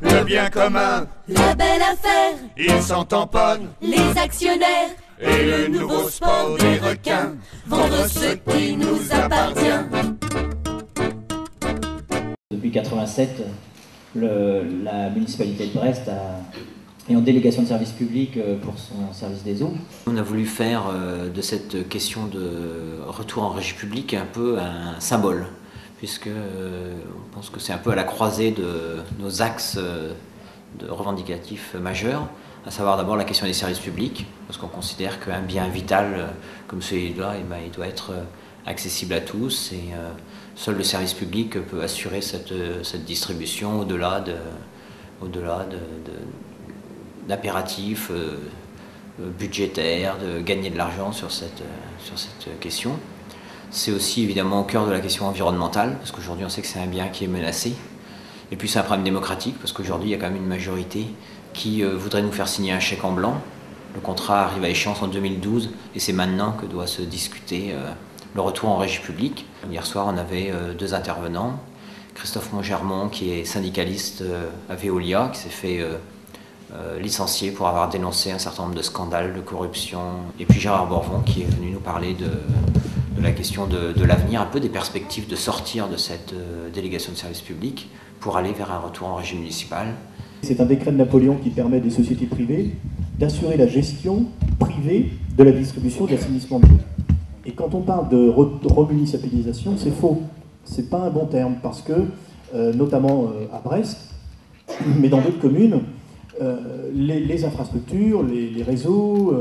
le bien commun, la belle affaire, ils s'en tamponnent, les actionnaires, et le nouveau sport des requins, vendre ce qui nous appartient. Depuis 87, la municipalité de Brest est en délégation de service public pour son service des eaux. On a voulu faire de cette question de retour en régie publique un peu un symbole, puisque on pense que c'est un peu à la croisée de nos axes de revendicatifs majeurs, à savoir d'abord la question des services publics, parce qu'on considère qu'un bien vital comme celui-là, il doit être accessible à tous, et seul le service public peut assurer cette distribution au-delà d'impératifs budgétaires, de gagner de l'argent sur cette question. C'est aussi évidemment au cœur de la question environnementale, parce qu'aujourd'hui on sait que c'est un bien qui est menacé. Et puis c'est un problème démocratique, parce qu'aujourd'hui il y a quand même une majorité qui voudrait nous faire signer un chèque en blanc. Le contrat arrive à échéance en 2012, et c'est maintenant que doit se discuter le retour en régie publique. Hier soir on avait deux intervenants. Christophe Montgermont, qui est syndicaliste à Veolia, qui s'est fait licencié pour avoir dénoncé un certain nombre de scandales de corruption. Et puis Gérard Borvon, qui est venu nous parler de la question de l'avenir, un peu des perspectives de sortir de cette délégation de service public pour aller vers un retour en régie municipale. C'est un décret de Napoléon qui permet à des sociétés privées d'assurer la gestion privée de la distribution de l'assainissement de l'eau. Et quand on parle de remunicipalisation, c'est faux. C'est pas un bon terme, parce que, notamment à Brest, mais dans d'autres communes, les infrastructures, les réseaux,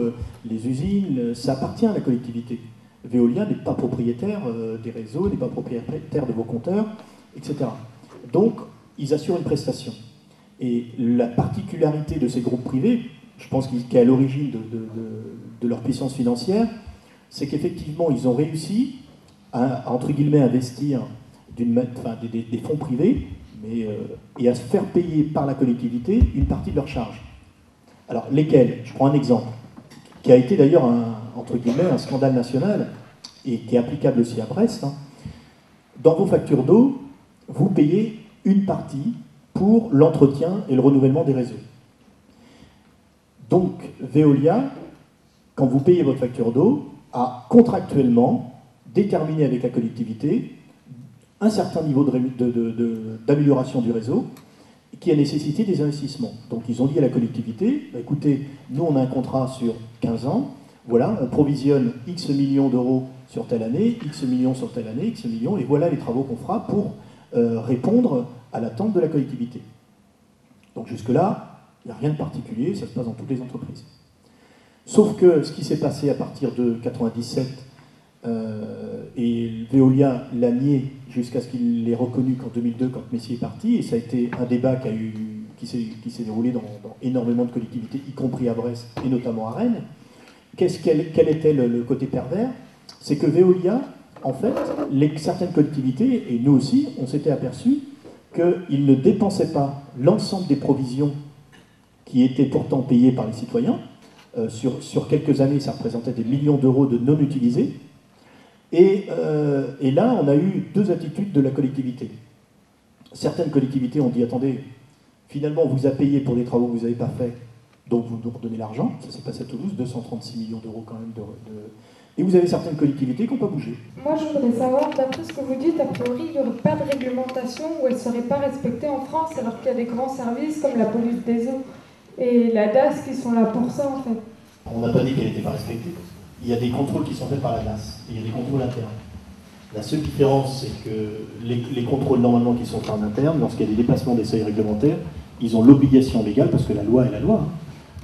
les usines, ça appartient à la collectivité. Veolia n'est pas propriétaire des réseaux, n'est pas propriétaire de vos compteurs, etc. Donc, ils assurent une prestation. Et la particularité de ces groupes privés, je pense qui est à l'origine de leur puissance financière, c'est qu'effectivement, ils ont réussi à, entre guillemets, investir des fonds privés, et à se faire payer par la collectivité une partie de leurs charges. Alors, lesquelles? Je prends un exemple, qui a été d'ailleurs, entre guillemets, un scandale national, et qui est applicable aussi à Brest. Dans vos factures d'eau, vous payez une partie pour l'entretien et le renouvellement des réseaux. Donc, Veolia, quand vous payez votre facture d'eau, a contractuellement déterminé avec la collectivité un certain niveau d'amélioration du réseau qui a nécessité des investissements. Donc ils ont dit à la collectivité, bah, écoutez, nous on a un contrat sur 15 ans, voilà, on provisionne X millions d'euros sur telle année, X millions sur telle année, X millions, et voilà les travaux qu'on fera pour répondre à l'attente de la collectivité. Donc jusque-là, il n'y a rien de particulier, ça se passe dans toutes les entreprises. Sauf que ce qui s'est passé à partir de 97, et Veolia l'a nié jusqu'à ce qu'il l'ait reconnu qu'en 2002, quand Messier est parti, et ça a été un débat qui s'est déroulé dans énormément de collectivités, y compris à Brest et notamment à Rennes. Quel était le côté pervers? C'est que Veolia, en fait, certaines collectivités, et nous aussi, on s'était aperçu qu'ils ne dépensaient pas l'ensemble des provisions qui étaient pourtant payées par les citoyens. Sur quelques années, ça représentait des millions d'euros de non utilisés. Et là, on a eu deux attitudes de la collectivité. Certaines collectivités ont dit, attendez, finalement, on vous a payé pour des travaux que vous n'avez pas faits, donc vous nous redonnez l'argent. Ça s'est passé à Toulouse, 236 millions d'euros quand même. Et vous avez certaines collectivités qui n'ont pas bougé. Moi, je voudrais savoir, d'après ce que vous dites, a priori, il n'y aurait pas de réglementation où elle ne serait pas respectée en France, alors qu'il y a des grands services comme la police des eaux et la DAS qui sont là pour ça, en fait. On n'a pas dit qu'elle n'était pas respectée. Il y a des contrôles qui sont faits par la DAS, et il y a des contrôles internes. La seule différence, c'est que les contrôles normalement qui sont faits en interne, lorsqu'il y a des dépassements des seuils réglementaires, ils ont l'obligation légale, parce que la loi est la loi.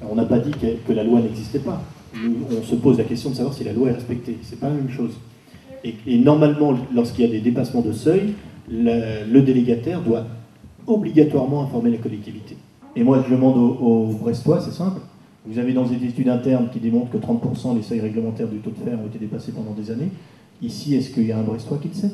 On n'a pas dit que la loi n'existait pas. Nous, on se pose la question de savoir si la loi est respectée. C'est pas la même chose. Et normalement, lorsqu'il y a des dépassements de seuil, le délégataire doit obligatoirement informer la collectivité. Et moi, je demande aux Brestois, c'est simple. Vous avez dans des études internes qui démontrent que 30% des seuils réglementaires du taux de fer ont été dépassés pendant des années. Ici, est-ce qu'il y a un Brestois qui le sait ?